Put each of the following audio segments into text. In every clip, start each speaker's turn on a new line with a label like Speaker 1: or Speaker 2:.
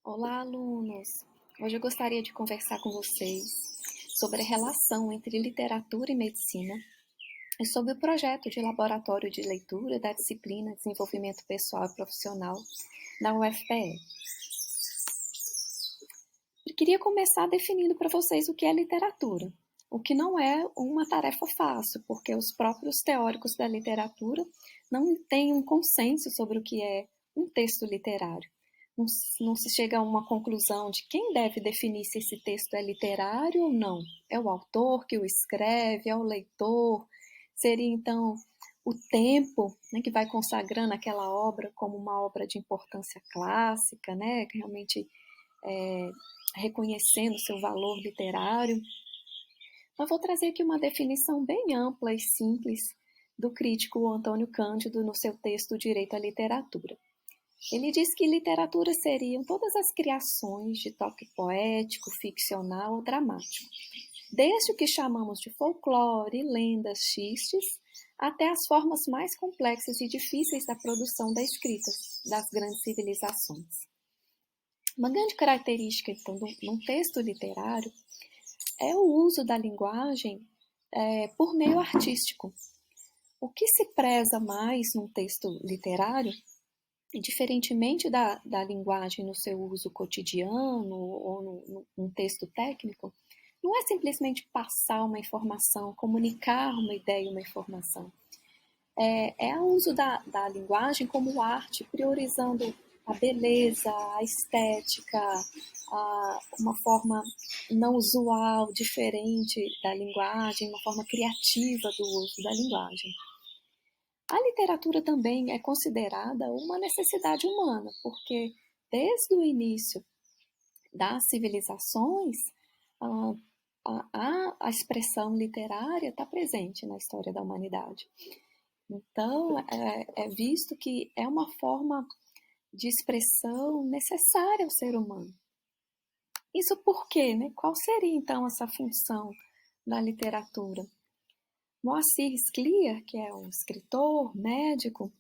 Speaker 1: Olá, alunos! Hoje eu gostaria de conversar com vocês sobre a relação entre literatura e medicina e sobre o projeto de laboratório de leitura da disciplina Desenvolvimento Pessoal e Profissional na UFPE. Eu queria começar definindo para vocês o que é literatura, o que não é uma tarefa fácil, porque os próprios teóricos da literatura não têm um consenso sobre o que é um texto literário. Não se chega a uma conclusão de quem deve definir se esse texto é literário ou não. É o autor que o escreve, é o leitor. Seria, então, o tempo, né, que vai consagrando aquela obra como uma obra de importância clássica, né, que realmente reconhecendo seu valor literário. Eu vou trazer aqui uma definição bem ampla e simples do crítico Antônio Cândido no seu texto Direito à Literatura. Ele diz que literatura seriam todas as criações de toque poético, ficcional ou dramático, desde o que chamamos de folclore, lendas, xistes, até as formas mais complexas e difíceis da produção da escrita das grandes civilizações. Uma grande característica, então, num texto literário é o uso da linguagem por meio artístico. O que se preza mais num texto literário, diferentemente da linguagem no seu uso cotidiano ou num texto técnico, não é simplesmente passar uma informação, comunicar uma ideia, uma informação. É o uso da linguagem como arte, priorizando a beleza, a estética, uma forma não usual, diferente da linguagem, uma forma criativa do uso da linguagem. A literatura também é considerada uma necessidade humana, porque desde o início das civilizações, a expressão literária está presente na história da humanidade. Então, é visto que é uma forma de expressão necessária ao ser humano. Isso por quê, né? Qual seria, então, essa função da literatura? Moacir Scliar, que é um escritor, médico,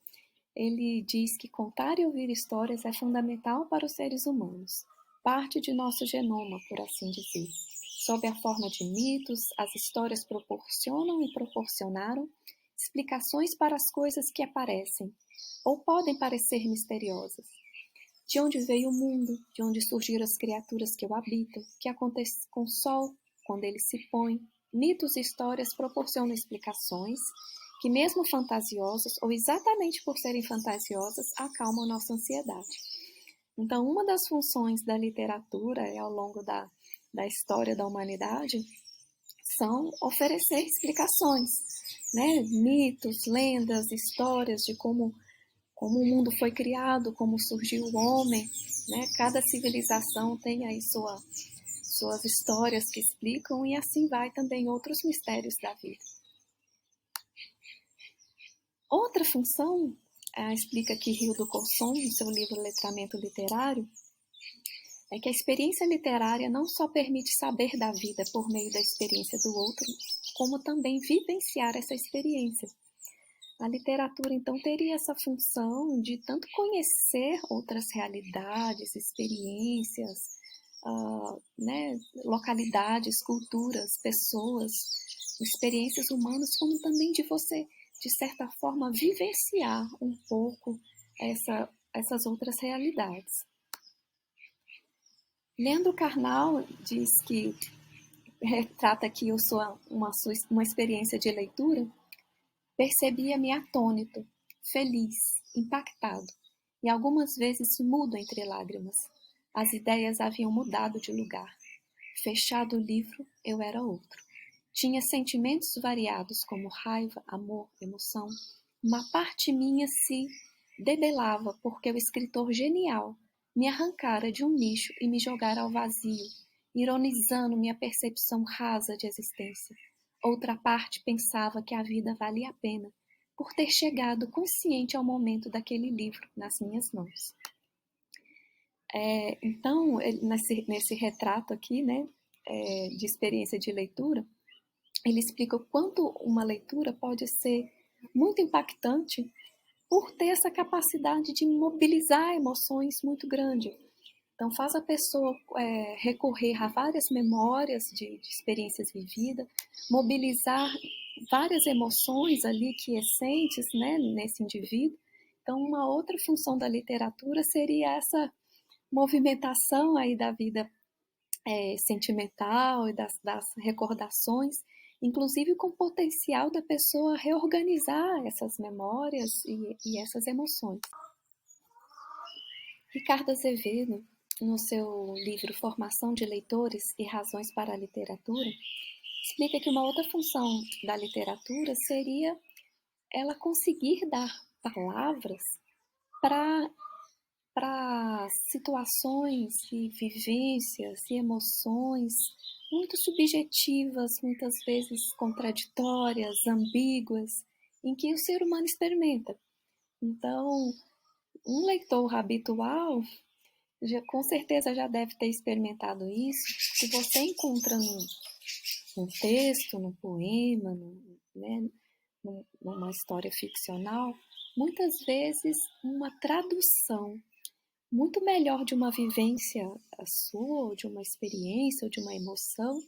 Speaker 1: ele diz que contar e ouvir histórias é fundamental para os seres humanos, parte de nosso genoma, por assim dizer. Sob a forma de mitos, as histórias proporcionam e proporcionaram explicações para as coisas que aparecem, ou podem parecer misteriosas. De onde veio o mundo, de onde surgiram as criaturas que o habitam, o que acontece com o sol quando ele se põe. Mitos e histórias proporcionam explicações que, mesmo fantasiosas, ou exatamente por serem fantasiosas, acalmam nossa ansiedade. Então, uma das funções da literatura ao longo da história da humanidade são oferecer explicações, né? Mitos, lendas, histórias de como o mundo foi criado, como surgiu o homem, né? Cada civilização tem aí suas histórias que explicam e assim vai também outros mistérios da vida. Outra função, explica aqui Hildo Corson no seu livro Letramento Literário, é que a experiência literária não só permite saber da vida por meio da experiência do outro, como também vivenciar essa experiência. A literatura, então, teria essa função de tanto conhecer outras realidades, experiências, né, localidades, culturas, pessoas, experiências humanas, como também de você, de certa forma, vivenciar um pouco essas outras realidades. Leandro Carnal diz que retrata aqui uma experiência de leitura. Percebia-me atônito, feliz, impactado, e algumas vezes mudo entre lágrimas. As ideias haviam mudado de lugar. Fechado o livro, eu era outro. Tinha sentimentos variados como raiva, amor, emoção. Uma parte minha se debelava porque o escritor genial me arrancara de um nicho e me jogara ao vazio, ironizando minha percepção rasa de existência. Outra parte pensava que a vida valia a pena por ter chegado consciente ao momento daquele livro nas minhas mãos. Então, nesse retrato aqui, né, de experiência de leitura, ele explica o quanto uma leitura pode ser muito impactante por ter essa capacidade de mobilizar emoções muito grande. Então, faz a pessoa recorrer a várias memórias de experiências vividas, mobilizar várias emoções ali quiescentes, né, nesse indivíduo. Então, uma outra função da literatura seria essa movimentação aí da vida sentimental e das recordações, inclusive com o potencial da pessoa reorganizar essas memórias e essas emoções. Ricardo Azevedo, no seu livro Formação de Leitores e Razões para a Literatura, explica que uma outra função da literatura seria ela conseguir dar palavras para situações e vivências e emoções muito subjetivas, muitas vezes contraditórias, ambíguas, em que o ser humano experimenta. Então, um leitor habitual com certeza já deve ter experimentado isso. Se você encontra num texto, num poema, né, numa história ficcional, muitas vezes uma tradução muito melhor de uma vivência sua, ou de uma experiência, ou de uma emoção,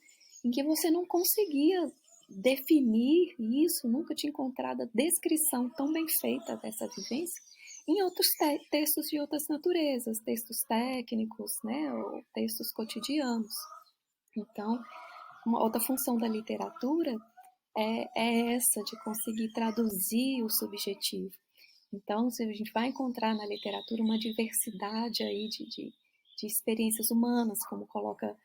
Speaker 1: em que você não conseguia definir isso, nunca tinha encontrado a descrição tão bem feita dessa vivência em outros textos de outras naturezas, textos técnicos, né, ou textos cotidianos. Então, uma outra função da literatura é essa, de conseguir traduzir o subjetivo. Então, a gente vai encontrar na literatura uma diversidade aí de experiências humanas, como coloca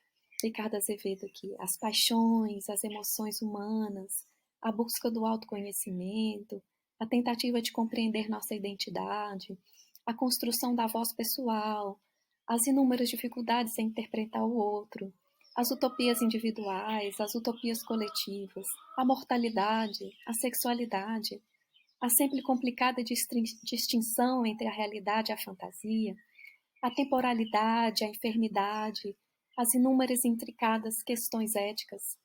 Speaker 1: Ricardo Azevedo aqui, as paixões, as emoções humanas, a busca do autoconhecimento, a tentativa de compreender nossa identidade, a construção da voz pessoal, as inúmeras dificuldades em interpretar o outro, as utopias individuais, as utopias coletivas, a mortalidade, a sexualidade, a sempre complicada distinção entre a realidade e a fantasia, a temporalidade, a enfermidade, as inúmeras e intricadas questões éticas,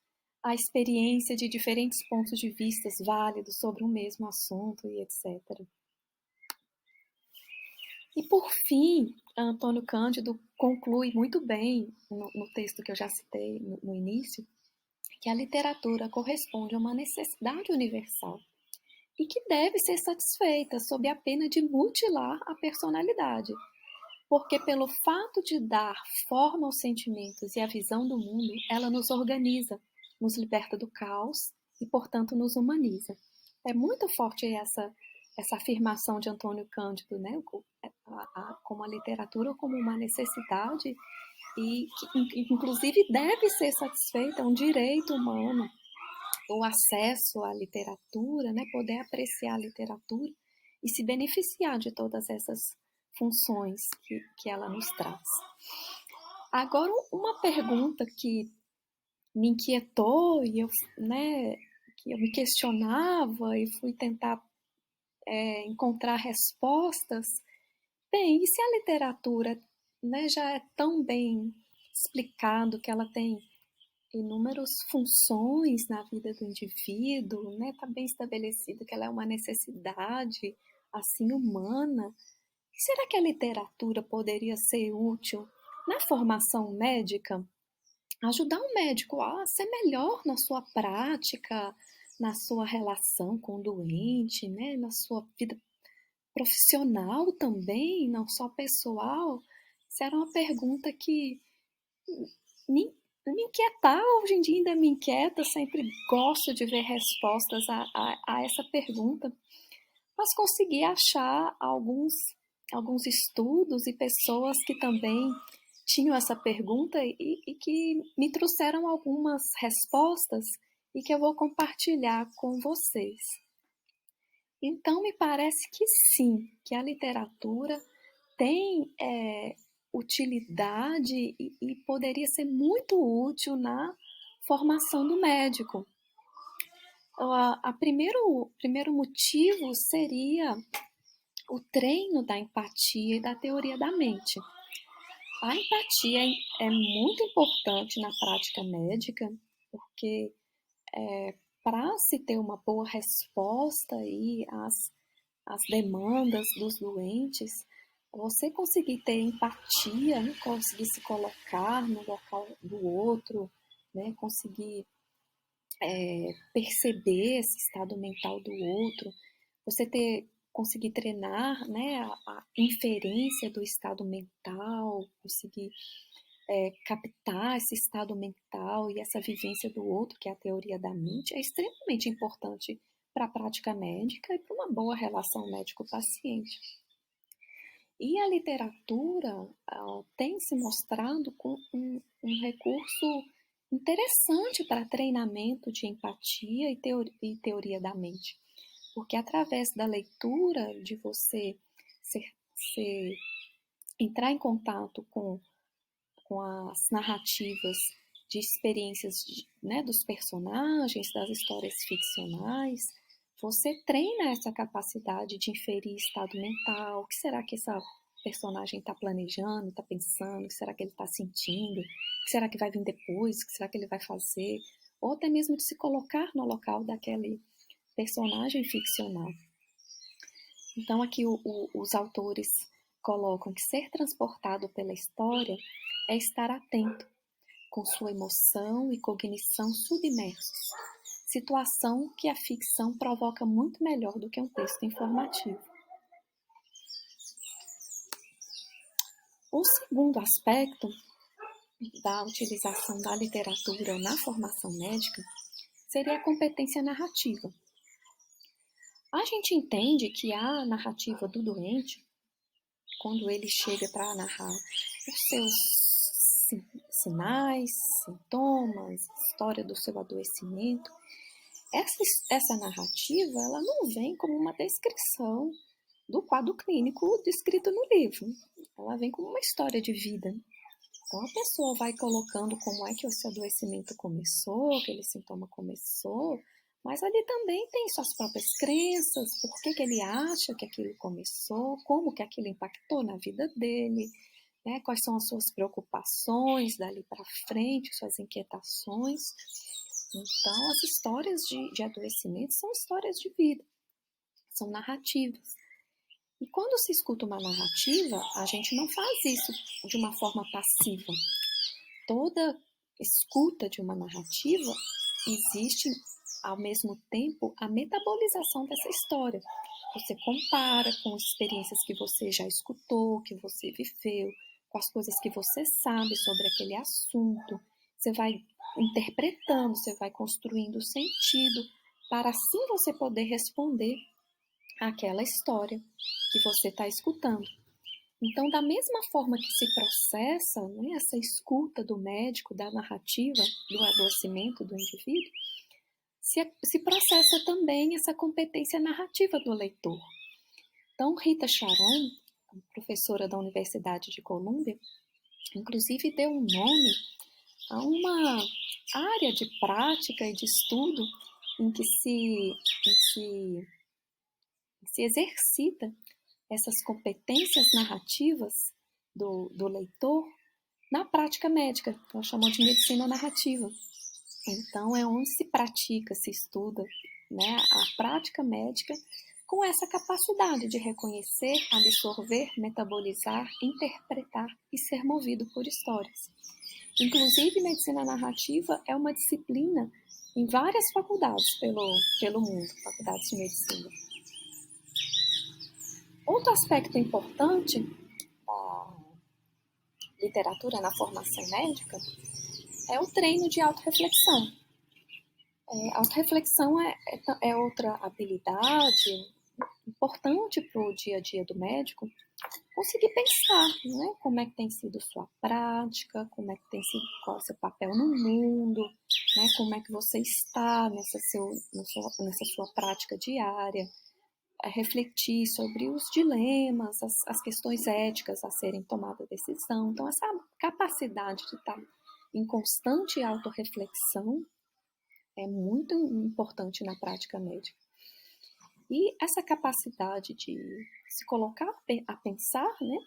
Speaker 1: a experiência de diferentes pontos de vista válidos sobre o mesmo assunto e etc. E, por fim, Antônio Cândido conclui muito bem, no texto que eu já citei no início, que a literatura corresponde a uma necessidade universal e que deve ser satisfeita sob a pena de mutilar a personalidade, porque pelo fato de dar forma aos sentimentos e à visão do mundo, ela nos organiza, nos liberta do caos e, portanto, nos humaniza. É muito forte essa afirmação de Antônio Cândido, né? Como a literatura como uma necessidade e que, inclusive, deve ser satisfeita, é um direito humano, o acesso à literatura, né? Poder apreciar a literatura e se beneficiar de todas essas funções que ela nos traz. Agora, uma pergunta que me inquietou e que eu me questionava e fui tentar encontrar respostas. Bem, e se a literatura, né, já é tão bem explicado que ela tem inúmeras funções na vida do indivíduo, né? Está bem estabelecido que ela é uma necessidade assim humana. Será que a literatura poderia ser útil na formação médica? Ajudar um médico a ser melhor na sua prática, na sua relação com o doente, né? Na sua vida profissional também, não só pessoal? Isso era uma pergunta que me, me inquietava, hoje em dia ainda me inquieta, sempre gosto de ver respostas a essa pergunta, mas consegui achar alguns estudos e pessoas que também tinham essa pergunta e que me trouxeram algumas respostas e que eu vou compartilhar com vocês. Então, me parece que sim, que a literatura tem utilidade e poderia ser muito útil na formação do médico. Primeiro motivo seria o treino da empatia e da teoria da mente. A empatia é muito importante na prática médica, porque para se ter uma boa resposta aí às demandas dos doentes, você conseguir ter empatia, né? Conseguir se colocar no local do outro, né? Conseguir perceber esse estado mental do outro, você conseguir treinar, né, a inferência do estado mental, conseguir captar esse estado mental e essa vivência do outro, que é a teoria da mente, é extremamente importante para a prática médica e para uma boa relação médico-paciente. E a literatura tem se mostrado com um recurso interessante para treinamento de empatia e teoria da mente. Porque através da leitura, de você entrar em contato com as narrativas de experiências né, dos personagens, das histórias ficcionais, você treina essa capacidade de inferir estado mental. O que será que essa personagem está planejando, está pensando? O que será que ele está sentindo? O que será que vai vir depois? O que será que ele vai fazer? Ou até mesmo de se colocar no local daquele personagem ficcional. Então, aqui os autores colocam que ser transportado pela história é estar atento, com sua emoção e cognição submersos, situação que a ficção provoca muito melhor do que um texto informativo. O segundo aspecto da utilização da literatura na formação médica seria a competência narrativa. A gente entende que a narrativa do doente, quando ele chega para narrar os seus sinais, sintomas, história do seu adoecimento, essa narrativa ela não vem como uma descrição do quadro clínico descrito no livro. Ela vem como uma história de vida. Então a pessoa vai colocando como é que esse adoecimento começou, aquele sintoma começou, mas ali também tem suas próprias crenças, por que ele acha que aquilo começou, como que aquilo impactou na vida dele, né? Quais são as suas preocupações dali para frente, suas inquietações. Então, as histórias de adoecimento são histórias de vida, são narrativas. E quando se escuta uma narrativa, a gente não faz isso de uma forma passiva. Toda escuta de uma narrativa existe, ao mesmo tempo, a metabolização dessa história. Você compara com experiências que você já escutou, que você viveu, com as coisas que você sabe sobre aquele assunto. Você vai interpretando, você vai construindo sentido, para assim você poder responder àquela história que você está escutando. Então, da mesma forma que se processa, né, essa escuta do médico, da narrativa, do adoecimento do indivíduo, se processa também essa competência narrativa do leitor. Então, Rita Charon, professora da Universidade de Colômbia, inclusive deu um nome a uma área de prática e de estudo em que se exercita essas competências narrativas do leitor na prática médica, que ela chamou de medicina narrativa. Então, é onde se pratica, se estuda, né, a prática médica com essa capacidade de reconhecer, absorver, metabolizar, interpretar e ser movido por histórias. Inclusive, medicina narrativa é uma disciplina em várias faculdades pelo mundo, faculdades de medicina. Outro aspecto importante da literatura na formação médica é o treino de autorreflexão. Autorreflexão é outra habilidade importante para o dia a dia do médico, conseguir pensar, né? Como é que tem sido sua prática, como é que tem sido, qual é o seu papel no mundo, né? Como é que você está nessa sua prática diária, refletir sobre os dilemas, as questões éticas a serem tomadas decisão. Então, essa capacidade de estar em constante autorreflexão é muito importante na prática médica. E essa capacidade de se colocar a pensar, né,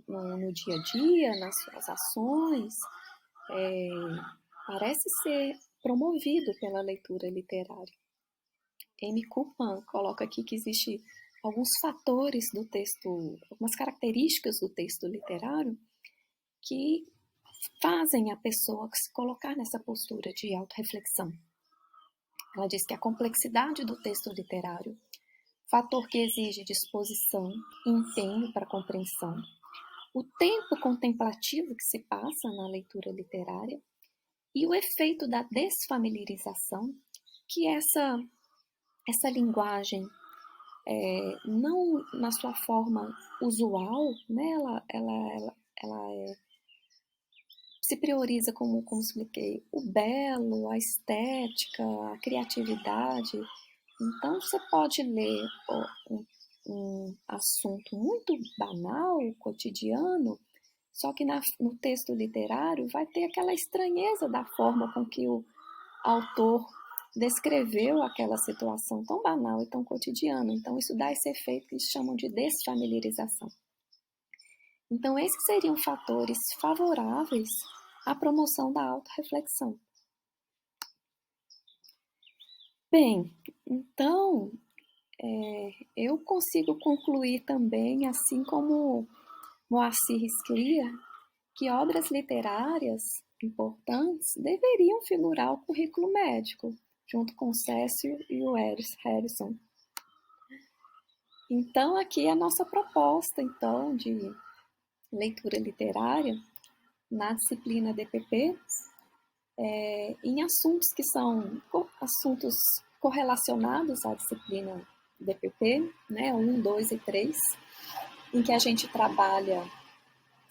Speaker 1: no dia a dia, nas suas ações, parece ser promovido pela leitura literária. M. Coupan coloca aqui que existe alguns fatores do texto, algumas características do texto literário que fazem a pessoa se colocar nessa postura de autorreflexão. Ela diz que a complexidade do texto literário, fator que exige disposição e empenho para a compreensão, o tempo contemplativo que se passa na leitura literária e o efeito da desfamiliarização, que essa linguagem, não na sua forma usual, né, se prioriza, como expliquei, o belo, a estética, a criatividade. Então, você pode ler um assunto muito banal, cotidiano, só que no texto literário vai ter aquela estranheza da forma com que o autor descreveu aquela situação tão banal e tão cotidiana. Então, isso dá esse efeito que eles chamam de desfamiliarização. Então, esses seriam fatores favoráveis à promoção da autorreflexão. Bem, então, eu consigo concluir também, assim como Moacir Scliar, que obras literárias importantes deveriam figurar o currículo médico, junto com Cécio e o Harrison. Então, aqui é a nossa proposta, então, de leitura literária na disciplina DPP, em assuntos que são assuntos correlacionados à disciplina DPP, né, 1, 2 e 3, em que a gente trabalha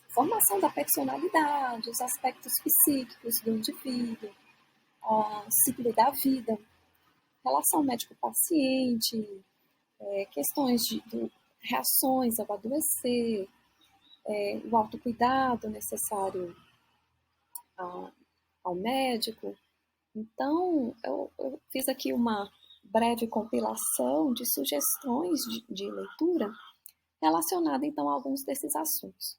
Speaker 1: formação da personalidade, os aspectos psíquicos do indivíduo, o ciclo da vida, relação médico-paciente, questões de reações ao adoecer, o autocuidado necessário ao médico. Então, eu fiz aqui uma breve compilação de sugestões de leitura relacionada, então, a alguns desses assuntos.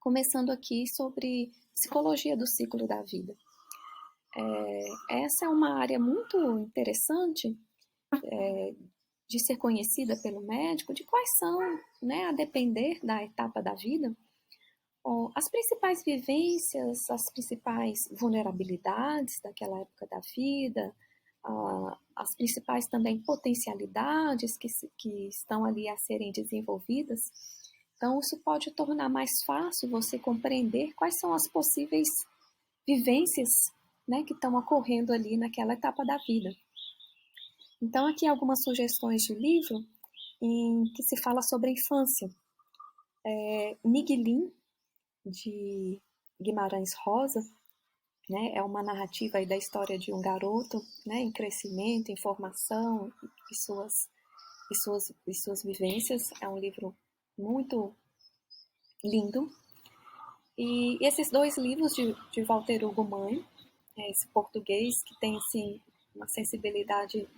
Speaker 1: Começando aqui sobre psicologia do ciclo da vida. Essa é uma área muito interessante de ser conhecida pelo médico, de quais são, né, a depender da etapa da vida, as principais vivências, as principais vulnerabilidades daquela época da vida, as principais também potencialidades que estão ali a serem desenvolvidas. Então, isso pode tornar mais fácil você compreender quais são as possíveis vivências, né, que estão ocorrendo ali naquela etapa da vida. Então, aqui algumas sugestões de livro em que se fala sobre a infância. Miguelin, de Guimarães Rosa, né, é uma narrativa aí da história de um garoto, né, em crescimento, em formação e suas vivências. É um livro muito lindo. E esses dois livros de Walter Hugo Mãe, esse português que tem assim, uma sensibilidade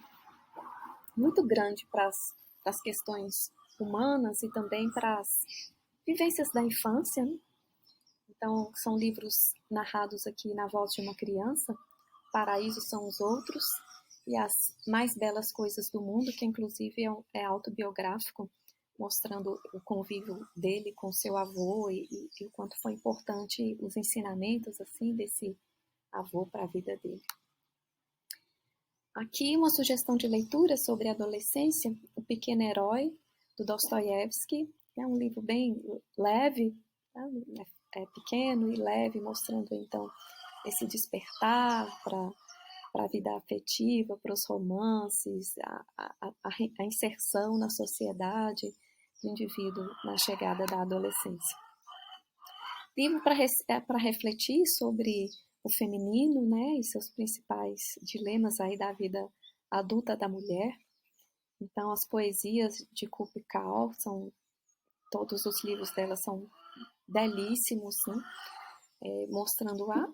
Speaker 1: muito grande para as questões humanas e também para as vivências da infância, né? Então, são livros narrados aqui na voz de uma criança. Paraíso são os outros e As Mais Belas Coisas do Mundo, que inclusive é autobiográfico, mostrando o convívio dele com seu avô e o quanto foi importante os ensinamentos assim desse avô para a vida dele. Aqui uma sugestão de leitura sobre a adolescência, O Pequeno Herói, do Dostoiévski. É um livro bem leve, tá? É pequeno e leve, mostrando então esse despertar para a vida afetiva, para os romances, a inserção na sociedade do indivíduo na chegada da adolescência. Livro para refletir sobre o feminino, né, e seus principais dilemas aí da vida adulta da mulher. Então, as poesias de Kupi Kaur, todos os livros dela são belíssimos, né, mostrando a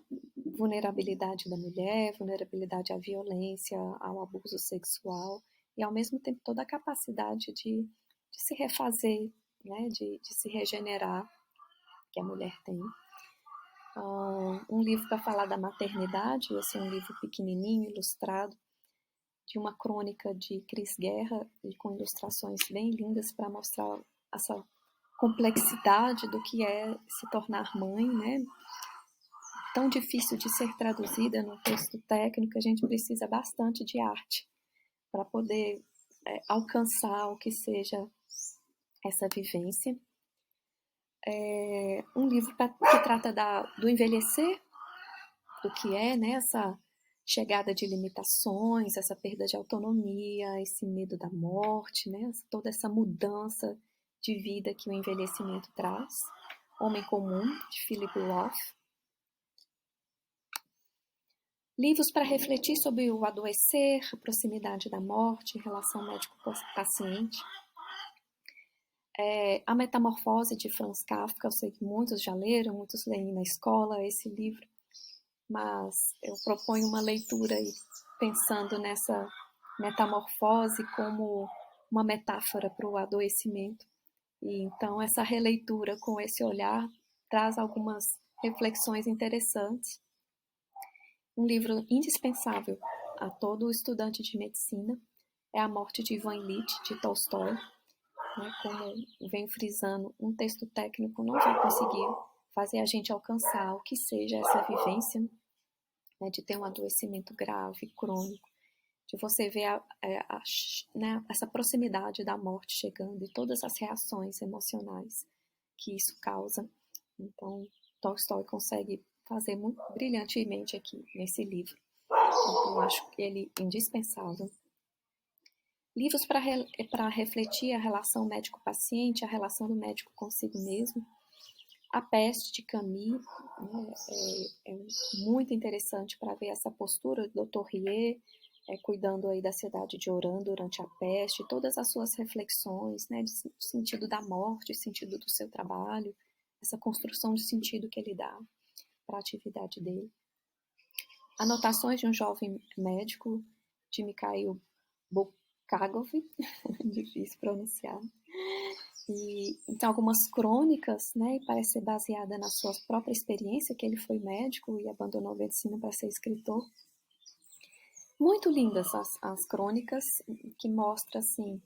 Speaker 1: vulnerabilidade da mulher, vulnerabilidade à violência, ao abuso sexual, e ao mesmo tempo toda a capacidade de se refazer, né, de se regenerar que a mulher tem. Um livro para falar da maternidade, esse é um livro pequenininho, ilustrado, de uma crônica de Cris Guerra, e com ilustrações bem lindas para mostrar essa complexidade do que é se tornar mãe, né? Tão difícil de ser traduzida num texto técnico, a gente precisa bastante de arte para poder alcançar o que seja essa vivência. Um livro que trata do envelhecer, do que é, né, essa chegada de limitações, essa perda de autonomia, esse medo da morte, né, toda essa mudança de vida que o envelhecimento traz. Homem Comum, de Philip Roth. Livros para refletir sobre o adoecer, a proximidade da morte, relação médico-paciente. A Metamorfose, de Franz Kafka, eu sei que muitos já leram, muitos leem na escola esse livro, mas eu proponho uma leitura aí, pensando nessa metamorfose como uma metáfora para o adoecimento. E então essa releitura com esse olhar traz algumas reflexões interessantes. Um livro indispensável a todo estudante de medicina é A Morte de Ivan Ilitch, de Tolstói. Como venho frisando, um texto técnico não vai conseguir fazer a gente alcançar o que seja essa vivência, né, de ter um adoecimento grave, crônico, de você ver né, essa proximidade da morte chegando e todas as reações emocionais que isso causa. Então, Tolstói consegue fazer muito brilhantemente aqui nesse livro. Então, eu acho que ele é indispensável. Livros para refletir a relação médico-paciente, a relação do médico consigo mesmo. A Peste, de Camus, né, é muito interessante para ver essa postura do Dr. Rie, cuidando aí da cidade de Oran durante a peste, todas as suas reflexões, né, de sentido da morte, sentido do seu trabalho, essa construção de sentido que ele dá para a atividade dele. Anotações de um jovem médico, de Mikhail Bulgakov, difícil pronunciar. E então algumas crônicas, né, e parece ser baseada na sua própria experiência, que ele foi médico e abandonou a medicina para ser escritor. Muito lindas as crônicas, que mostram assim,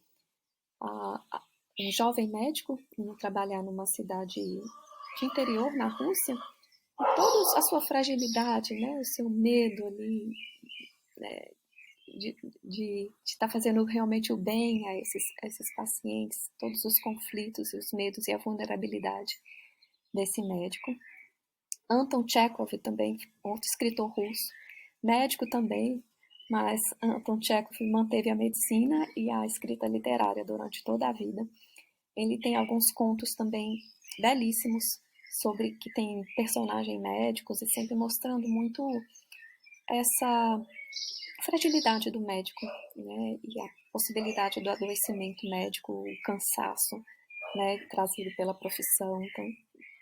Speaker 1: um jovem médico indo trabalhar numa cidade de interior na Rússia, e toda a sua fragilidade, né, o seu medo ali, né, de estar fazendo realmente o bem a esses pacientes, todos os conflitos e os medos e a vulnerabilidade desse médico. Anton Chekhov também, outro escritor russo, médico também, mas Anton Chekhov manteve a medicina e a escrita literária durante toda a vida. Ele tem alguns contos também belíssimos sobre que tem personagens médicos e sempre mostrando muito essa fragilidade do médico, né, e a possibilidade do adoecimento médico, o cansaço, né, trazido pela profissão. Então,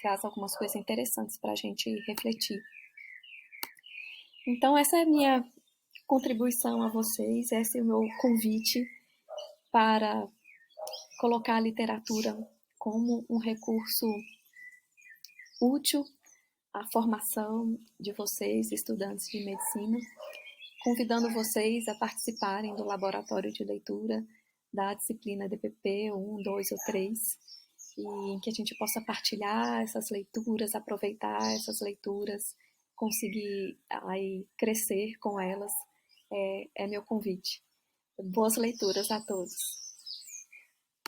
Speaker 1: traz algumas coisas interessantes para a gente refletir. Então, essa é a minha contribuição a vocês, esse é o meu convite para colocar a literatura como um recurso útil à formação de vocês, estudantes de medicina, convidando vocês a participarem do laboratório de leitura da disciplina DPP 1, 2 ou 3, e em que a gente possa partilhar essas leituras, aproveitar essas leituras, conseguir aí crescer com elas, é meu convite. Boas leituras a todos.